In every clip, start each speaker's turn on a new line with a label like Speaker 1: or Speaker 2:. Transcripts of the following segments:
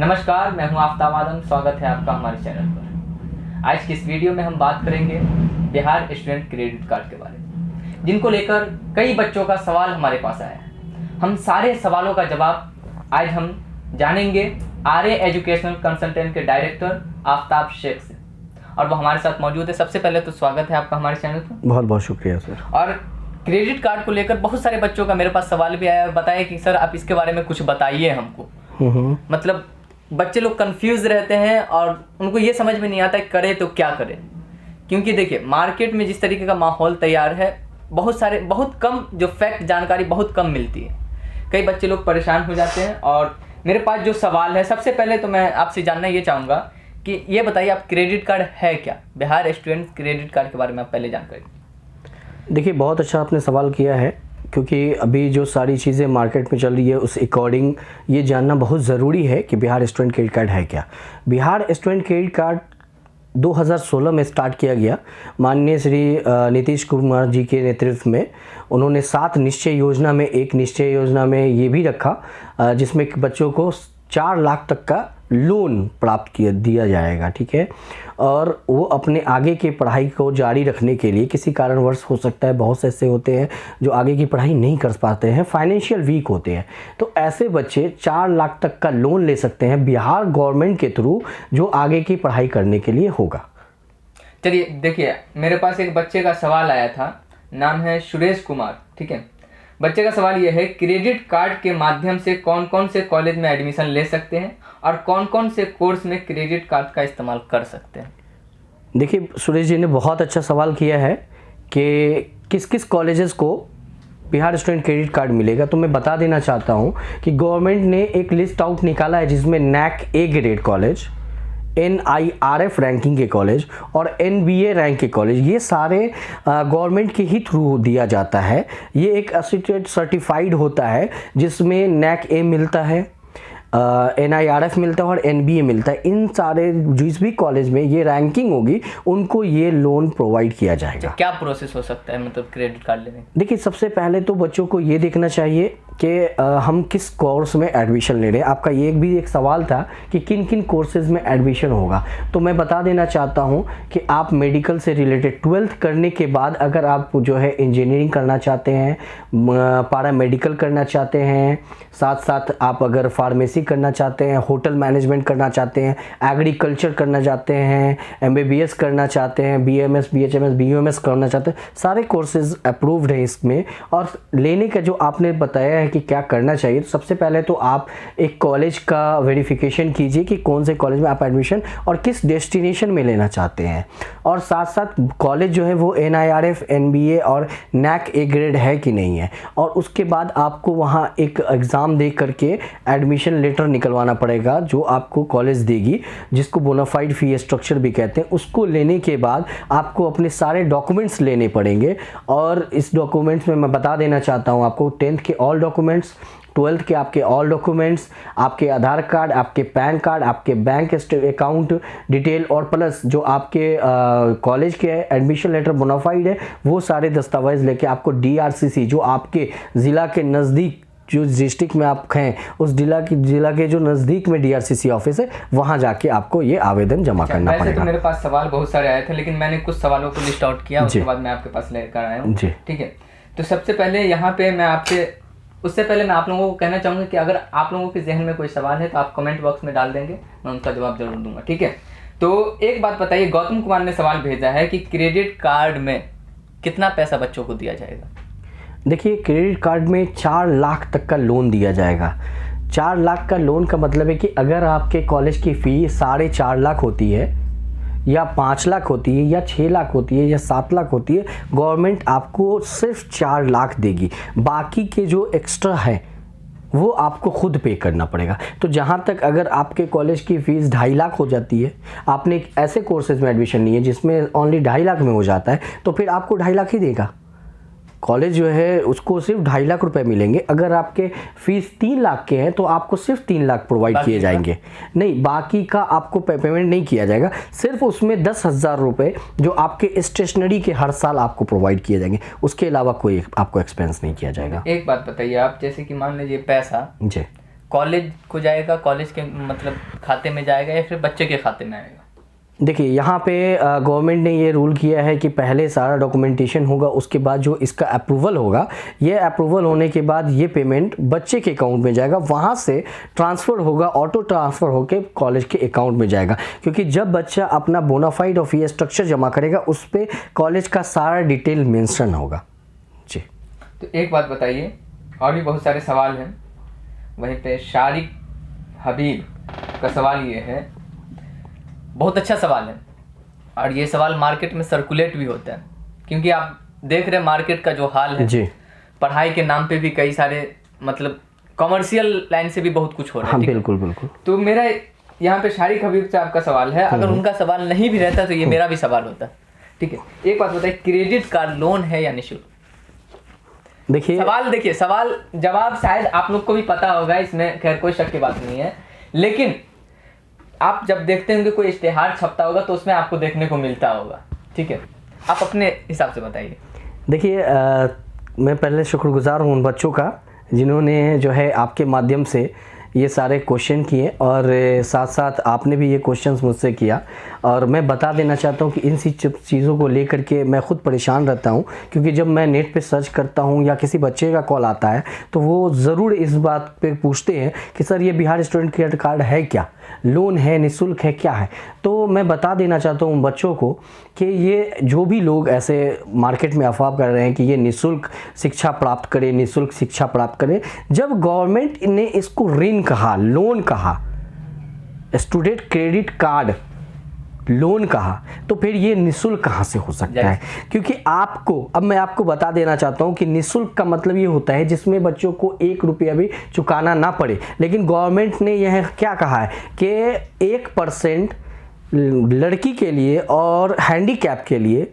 Speaker 1: नमस्कार, मैं हूं आफ्ताब आदम। स्वागत है आपका हमारे चैनल पर। आज की इस वीडियो में हम बात करेंगे बिहार स्टूडेंट क्रेडिट कार्ड के बारे में, जिनको लेकर कई बच्चों का सवाल हमारे पास आया है। हम सारे सवालों का जवाब आज हम जानेंगे आर्य एजुकेशनल कंसल्टेंट के डायरेक्टर आफ्ताब शेख से, और वो हमारे साथ मौजूद है। सबसे पहले तो स्वागत है आपका हमारे चैनल पर।
Speaker 2: बहुत बहुत शुक्रिया सर।
Speaker 1: और क्रेडिट कार्ड को लेकर बहुत सारे बच्चों का मेरे पास सवाल भी आया और बताया कि सर आप इसके बारे में कुछ बताइए हमको। मतलब बच्चे लोग कंफ्यूज रहते हैं और उनको ये समझ में नहीं आता है करें तो क्या करें, क्योंकि देखिए मार्केट में जिस तरीके का माहौल तैयार है, बहुत कम जो फैक्ट जानकारी बहुत कम मिलती है। कई बच्चे लोग परेशान हो जाते हैं। और मेरे पास जो सवाल है, सबसे पहले तो मैं आपसे जानना ये चाहूँगा कि ये बताइए आप क्रेडिट कार्ड है क्या, बिहार स्टूडेंट क्रेडिट कार्ड के बारे में आप पहले जानकारी।
Speaker 2: देखिए बहुत अच्छा आपने सवाल किया है, क्योंकि अभी जो सारी चीज़ें मार्केट में चल रही है उस अकॉर्डिंग ये जानना बहुत ज़रूरी है कि बिहार स्टूडेंट क्रेडिट कार्ड है क्या। बिहार स्टूडेंट क्रेडिट कार्ड 2016 में स्टार्ट किया गया। माननीय श्री नीतीश कुमार जी के नेतृत्व में उन्होंने 7 निश्चय योजना में एक निश्चय योजना में ये भी रखा जिसमें बच्चों को 4 लाख तक का लोन प्राप्त दिया जाएगा, ठीक है। और वो अपने आगे की पढ़ाई को जारी रखने के लिए, किसी कारणवश हो सकता है, बहुत से ऐसे होते हैं जो आगे की पढ़ाई नहीं कर पाते हैं, फाइनेंशियल वीक होते हैं, तो ऐसे बच्चे 4 लाख तक का लोन ले सकते हैं बिहार गवर्नमेंट के थ्रू, जो आगे की पढ़ाई करने के लिए होगा।
Speaker 1: चलिए देखिए, मेरे पास एक बच्चे का सवाल आया था, नाम है सुरेश कुमार, ठीक है। बच्चे का सवाल यह है, क्रेडिट कार्ड के माध्यम से कौन कौन से कॉलेज में एडमिशन ले सकते हैं और कौन कौन से कोर्स में क्रेडिट कार्ड का इस्तेमाल कर सकते हैं।
Speaker 2: देखिए सुरेश जी ने बहुत अच्छा सवाल किया है कि किस किस कॉलेजेस को बिहार स्टूडेंट क्रेडिट कार्ड मिलेगा। तो मैं बता देना चाहता हूं कि गवर्नमेंट ने एक लिस्ट आउट निकाला है जिसमें NAC A grade college, NIRF ranking के कॉलेज और NBA रैंक के कॉलेज, ये सारे गवर्नमेंट के ही थ्रू दिया जाता है। ये एक एसिटेट सर्टिफाइड होता है जिसमें NAC A मिलता है, NIRF मिलता है और NBA मिलता है। इन सारे जिस भी कॉलेज में ये रैंकिंग होगी उनको ये लोन प्रोवाइड किया जाएगा।
Speaker 1: क्या प्रोसेस हो सकता है मतलब क्रेडिट कार्ड लेने?
Speaker 2: देखिए सबसे पहले तो बच्चों को ये देखना चाहिए कि हम किस कोर्स में एडमिशन ले रहे हैं। आपका ये भी एक सवाल था कि किन किन कोर्सेज में एडमिशन होगा, तो मैं बता देना चाहता हूँ कि आप मेडिकल से रिलेटेड 12th करने के बाद अगर आप जो है इंजीनियरिंग करना चाहते हैं, पारा मेडिकल करना चाहते हैं, साथ साथ आप अगर फार्मेसी करना चाहते हैं, होटल मैनेजमेंट करना चाहते हैं, एग्रीकल्चर करना चाहते हैं, MBBS करना चाहते हैं, BMS BHMS BUMS करना चाहते हैं, सारे कोर्सेज अप्रूव्ड हैं इसमें। और लेने का जो आपने बताया है कि क्या करना चाहिए, तो सबसे पहले तो आप एक कॉलेज का वेरिफिकेशन कीजिए कि कौन से कॉलेज में आप एडमिशन और किस डेस्टिनेशन में लेना चाहते हैं, और साथ साथ कॉलेज जो है वो NIRF NBA और NAC A ग्रेड है कि नहीं है। और उसके बाद आपको वहाँ एक एग्ज़ाम दे करके एडमिशन लेटर निकलवाना पड़ेगा जो आपको कॉलेज देगी, जिसको बोनाफाइड फी स्ट्रक्चर भी कहते हैं। उसको लेने के बाद आपको अपने सारे डॉक्यूमेंट्स लेने पड़ेंगे, और इस डॉक्यूमेंट्स में मैं बता देना चाहता हूँ आपको 10th के ऑल डॉक्यूमेंट्स, 12th के आपके ऑल डॉक्यूमेंट्स, आपके आधार कार्ड, आपके पैन कार्ड, आपके बैंक अकाउंट डिटेल, और प्लस जो आपके कॉलेज के एडमिशन लेटर बोनाफाइड है, वो सारे दस्तावेज लेके आपको DRCC, जो आपके ज़िला के नज़दीक, जो डिस्ट्रिक्ट में आप हैं उस जिला के जो नज़दीक में DRCC ऑफिस है, वहाँ जाके आपको ये आवेदन जमा करना पड़ेगा।
Speaker 1: तो मेरे पास सवाल बहुत सारे आए थे, लेकिन मैंने कुछ सवालों को लिस्ट आउट किया, उसके बाद मैं आपके पास लेकर आया हूँ, ठीक है। तो सबसे पहले यहाँ पे उससे पहले मैं आप लोगों को कहना चाहूँगा कि अगर आप लोगों के जहन में कोई सवाल है तो आप कमेंट बॉक्स में डाल देंगे, मैं उनका जवाब जरूर दूंगा, ठीक है। तो एक बात बताइए, गौतम कुमार ने सवाल भेजा है कि क्रेडिट कार्ड में कितना पैसा बच्चों को दिया जाएगा।
Speaker 2: देखिए क्रेडिट कार्ड में 4 लाख तक का लोन दिया जाएगा। 4 लाख का लोन का मतलब है कि अगर आपके कॉलेज की फ़ीस 4.5 लाख होती है, या 5 लाख होती है, या 6 लाख होती है, या 7 लाख होती है, गवर्नमेंट आपको सिर्फ 4 लाख देगी। बाकी के जो एक्स्ट्रा है वो आपको खुद पे करना पड़ेगा। तो जहाँ तक अगर आपके कॉलेज की फ़ीस 2.5 लाख हो जाती है, आपने एक ऐसे कोर्सेज में एडमिशन ली है जिसमें ओनली 2.5 लाख में हो जाता है, तो फिर आपको 2.5 लाख ही देगा। कॉलेज जो है उसको सिर्फ 2.5 लाख रुपए मिलेंगे। अगर आपके फीस 3 लाख के हैं तो आपको सिर्फ 3 लाख प्रोवाइड किए जाएंगे। नहीं, बाकी का आपको पेमेंट नहीं किया जाएगा। सिर्फ उसमें 10,000 रुपये जो आपके स्टेशनरी के हर साल आपको प्रोवाइड किए जाएंगे, उसके अलावा कोई आपको एक्सपेंस नहीं किया जाएगा।
Speaker 1: एक बात बताइए आप, जैसे कि मान लीजिए पैसा
Speaker 2: जी
Speaker 1: कॉलेज को जाएगा, कॉलेज के मतलब खाते में जाएगा या फिर बच्चे के खाते में आएगा?
Speaker 2: देखिए यहाँ पे गवर्नमेंट ने ये रूल किया है कि पहले सारा डॉक्यूमेंटेशन होगा, उसके बाद जो इसका अप्रूवल होगा, ये अप्रूवल होने के बाद ये पेमेंट बच्चे के अकाउंट में जाएगा, वहाँ से ट्रांसफ़र होगा, ऑटो ट्रांसफ़र होकर कॉलेज के अकाउंट में जाएगा। क्योंकि जब बच्चा अपना बोनाफाइड और फी स्ट्रक्चर जमा करेगा उस पर कॉलेज का सारा डिटेल मेंशन होगा। जी।
Speaker 1: तो एक बात बताइए, और भी बहुत सारे सवाल हैं, वहीं पे शारिक हबीब का सवाल ये है, बहुत अच्छा सवाल है और ये सवाल मार्केट में सर्कुलेट भी होता है, क्योंकि आप देख रहे हैं मार्केट का जो हाल है
Speaker 2: जी।
Speaker 1: पढ़ाई के नाम पे भी कई सारे मतलब कॉमर्शियल लाइन से भी बहुत कुछ हो रहा है।
Speaker 2: हाँ बिल्कुल बिल्कुल।
Speaker 1: तो मेरा यहाँ पे शारिक हबीब से आपका सवाल है, अगर उनका सवाल नहीं भी रहता तो ये मेरा भी सवाल होता। ठीक है, एक बात बताइए, क्रेडिट कार्ड लोन है या निःशुल्क? देखिए सवाल जवाब शायद आप लोग को भी पता होगा, इसमें खैर कोई शक की बात नहीं है, लेकिन आप जब देखते होंगे कोई इश्तेहार छपता होगा तो उसमें आपको देखने को मिलता होगा। ठीक है, आप अपने हिसाब से बताइए।
Speaker 2: देखिए मैं पहले शुक्रगुजार हूँ उन बच्चों का जिन्होंने जो है आपके माध्यम से ये सारे क्वेश्चन किए और साथ साथ आपने भी ये क्वेश्चंस मुझसे किया, और मैं बता देना चाहता हूँ कि इन चीज़ों को लेकर के मैं ख़ुद परेशान रहता हूँ, क्योंकि जब मैं नेट पे सर्च करता हूँ या किसी बच्चे का कॉल आता है तो वो ज़रूर इस बात पे पूछते हैं कि सर ये बिहार स्टूडेंट क्रेडिट कार्ड है क्या, लोन है, निःशुल्क है, क्या है। तो मैं बता देना चाहता हूँ बच्चों को कि ये जो भी लोग ऐसे मार्केट में अफवाह कर रहे हैं कि ये निःशुल्क शिक्षा प्राप्त करें, निःशुल्क शिक्षा प्राप्त करें, जब गवर्नमेंट ने इसको ऋण कहा, लोन कहा, स्टूडेंट क्रेडिट कार्ड लोन कहा, तो फिर ये निःशुल्क कहाँ से हो सकता है? क्योंकि अब मैं आपको बता देना चाहता हूँ कि निःशुल्क का मतलब ये होता है जिसमें बच्चों को 1 रुपया भी चुकाना ना पड़े। लेकिन गवर्नमेंट ने यह क्या कहा है कि 1% लड़की के लिए और हैंडीकैप के लिए,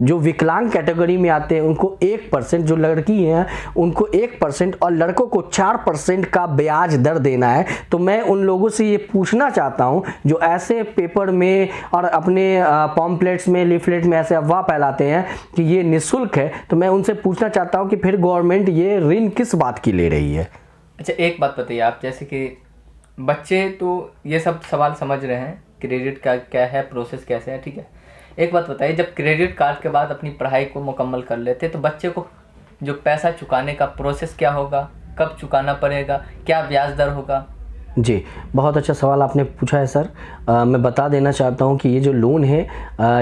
Speaker 2: जो विकलांग कैटेगरी में आते हैं उनको 1%, जो लड़की हैं उनको 1% और लड़कों को 4% का ब्याज दर देना है। तो मैं उन लोगों से ये पूछना चाहता हूँ जो ऐसे पेपर में और अपने पॉम्पलेट्स में, लीफलेट में ऐसे अफवाह फैलाते हैं कि ये निःशुल्क है, तो मैं उनसे पूछना चाहता हूँ कि फिर गवर्नमेंट ये ऋण किस बात की ले रही है?
Speaker 1: अच्छा एक बात बताइए आप, जैसे कि बच्चे तो ये सब सवाल समझ रहे हैं, क्रेडिट कार्ड क्या है, प्रोसेस कैसे है, ठीक है। एक बात बताइए, जब क्रेडिट कार्ड के बाद अपनी पढ़ाई को मुकम्मल कर लेते तो बच्चे को जो पैसा चुकाने का प्रोसेस क्या होगा, कब चुकाना पड़ेगा, क्या ब्याज दर होगा?
Speaker 2: जी, बहुत अच्छा सवाल आपने पूछा है सर। मैं बता देना चाहता हूँ कि ये जो लोन है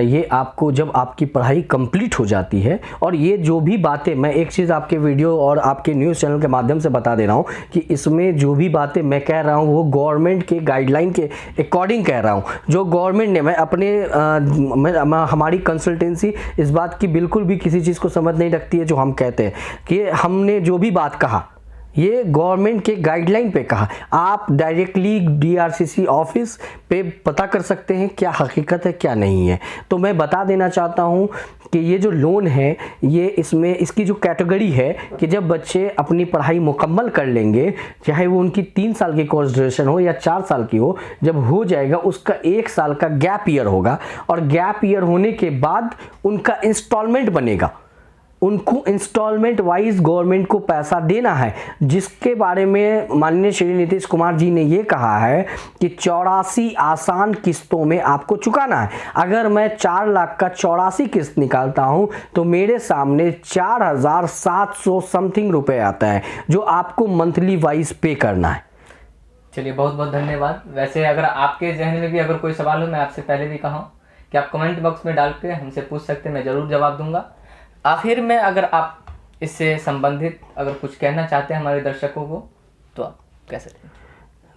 Speaker 2: ये आपको जब आपकी पढ़ाई कंप्लीट हो जाती है, और ये जो भी बातें, मैं एक चीज़ आपके वीडियो और आपके न्यूज़ चैनल के माध्यम से बता दे रहा हूँ कि इसमें जो भी बातें मैं कह रहा हूँ वो गवर्नमेंट के गाइडलाइन के अकॉर्डिंग कह रहा हूँ। जो गवर्नमेंट ने, मैं अपने हमारी कंसल्टेंसी इस बात की बिल्कुल भी किसी चीज़ को समझ नहीं रखती है जो हम कहते हैं कि हमने जो भी बात कहा ये गवर्नमेंट के गाइडलाइन पे कहा। आप डायरेक्टली DRCC ऑफिस पे पता कर सकते हैं क्या हकीकत है क्या नहीं है। तो मैं बता देना चाहता हूँ कि ये जो लोन है ये इसमें इसकी जो कैटेगरी है कि जब बच्चे अपनी पढ़ाई मुकम्मल कर लेंगे, चाहे वो उनकी 3 साल की कोर्स ड्यूरेशन हो या 4 साल की हो, जब हो जाएगा उसका 1 साल का गैप ईयर होगा, और गैप ईयर होने के बाद उनका इंस्टॉलमेंट बनेगा। उनको इंस्टॉलमेंट वाइज गवर्नमेंट को पैसा देना है, जिसके बारे में माननीय श्री नीतीश कुमार जी ने ये कहा है कि 84 आसान किस्तों में आपको चुकाना है। अगर मैं 4 लाख का 84 किस्त निकालता हूं तो मेरे सामने 4700 समथिंग रुपए आता है जो आपको मंथली वाइज पे करना है।
Speaker 1: चलिए बहुत बहुत धन्यवाद। वैसे अगर आपके जहन में भी अगर कोई सवाल हो, मैं आपसे पहले भी कहा कि आप कमेंट बॉक्स में डाल के हमसे पूछ सकते हैं, मैं ज़रूर जवाब दूंगा। आखिर में अगर आप इससे संबंधित अगर कुछ कहना चाहते हैं हमारे दर्शकों को तो आप कह सकते हैं।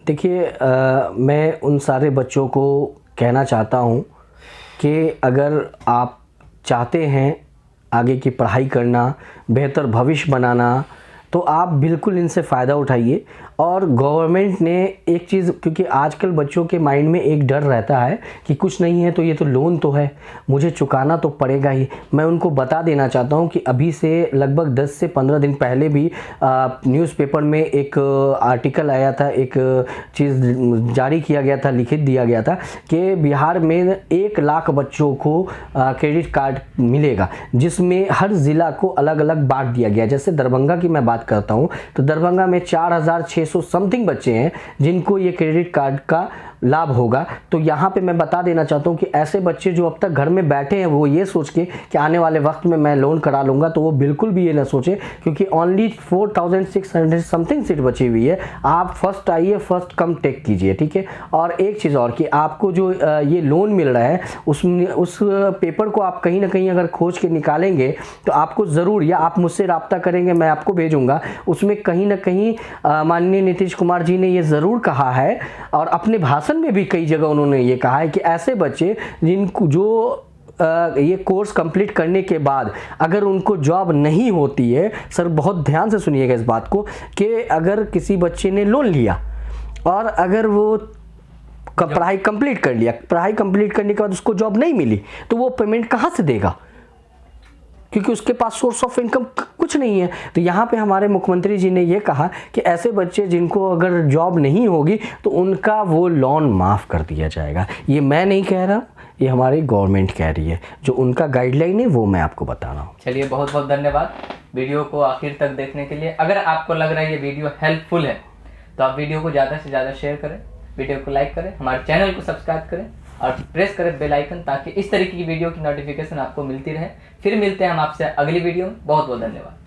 Speaker 2: देखिए मैं उन सारे बच्चों को कहना चाहता हूँ कि अगर आप चाहते हैं आगे की पढ़ाई करना, बेहतर भविष्य बनाना, तो आप बिल्कुल इनसे फ़ायदा उठाइए। और गवर्नमेंट ने एक चीज़, क्योंकि आजकल बच्चों के माइंड में एक डर रहता है कि कुछ नहीं है तो ये तो लोन तो है, मुझे चुकाना तो पड़ेगा ही। मैं उनको बता देना चाहता हूँ कि अभी से लगभग 10 से 15 दिन पहले भी न्यूज़पेपर में एक आर्टिकल आया था, एक चीज़ जारी किया गया था, लिखित दिया गया था कि बिहार में 1 लाख बच्चों को क्रेडिट कार्ड मिलेगा, जिसमें हर ज़िला को अलग अलग बांट दिया गया। जैसे दरभंगा की मैं बात करता हूँ तो दरभंगा में 4600 600 समथिंग बच्चे हैं जिनको ये क्रेडिट कार्ड का लाभ होगा। तो यहाँ पे मैं बता देना चाहता हूँ कि ऐसे बच्चे जो अब तक घर में बैठे हैं वो ये सोच के कि आने वाले वक्त में मैं लोन करा लूँगा, तो वो बिल्कुल भी ये ना सोचे, क्योंकि ओनली 4600 समथिंग सीट बची हुई है। आप फर्स्ट आइए, फर्स्ट कम टेक कीजिए, ठीक है। और एक चीज़ और कि आपको जो ये लोन मिल रहा है उस पेपर को आप कहीं ना कहीं अगर खोज के निकालेंगे तो आपको ज़रूर, या आप मुझसे रब्ता करेंगे, मैं आपको भेजूंगा, उसमें कहीं ना कहीं माननीय नीतीश कुमार जी ने ये ज़रूर कहा है और अपने भाषण में भी कई जगह उन्होंने ये कहा है कि ऐसे बच्चे जिनको जो ये कोर्स कंप्लीट करने के बाद अगर उनको जॉब नहीं होती है, सर बहुत ध्यान से सुनिएगा इस बात को, कि अगर किसी बच्चे ने लोन लिया और अगर वो पढ़ाई कंप्लीट कर लिया, पढ़ाई कंप्लीट करने के बाद उसको जॉब नहीं मिली, तो वो पेमेंट कहाँ से देगा, क्योंकि उसके पास सोर्स ऑफ इनकम कुछ नहीं है। तो यहाँ पे हमारे मुख्यमंत्री जी ने ये कहा कि ऐसे बच्चे जिनको अगर जॉब नहीं होगी तो उनका वो लोन माफ़ कर दिया जाएगा। ये मैं नहीं कह रहा, ये हमारी गवर्नमेंट कह रही है, जो उनका गाइडलाइन है वो मैं आपको बता रहा हूँ।
Speaker 1: चलिए, बहुत बहुत धन्यवाद वीडियो को आखिर तक देखने के लिए। अगर आपको लग रहा है ये वीडियो हेल्पफुल है तो आप वीडियो को ज़्यादा से ज़्यादा शेयर करें, वीडियो को लाइक करें, हमारे चैनल को सब्सक्राइब करें और प्रेस करें बेल आइकन, ताकि इस तरीके की वीडियो की नोटिफिकेशन आपको मिलती रहे। फिर मिलते हैं हम आपसे अगली वीडियो में। बहुत बहुत धन्यवाद।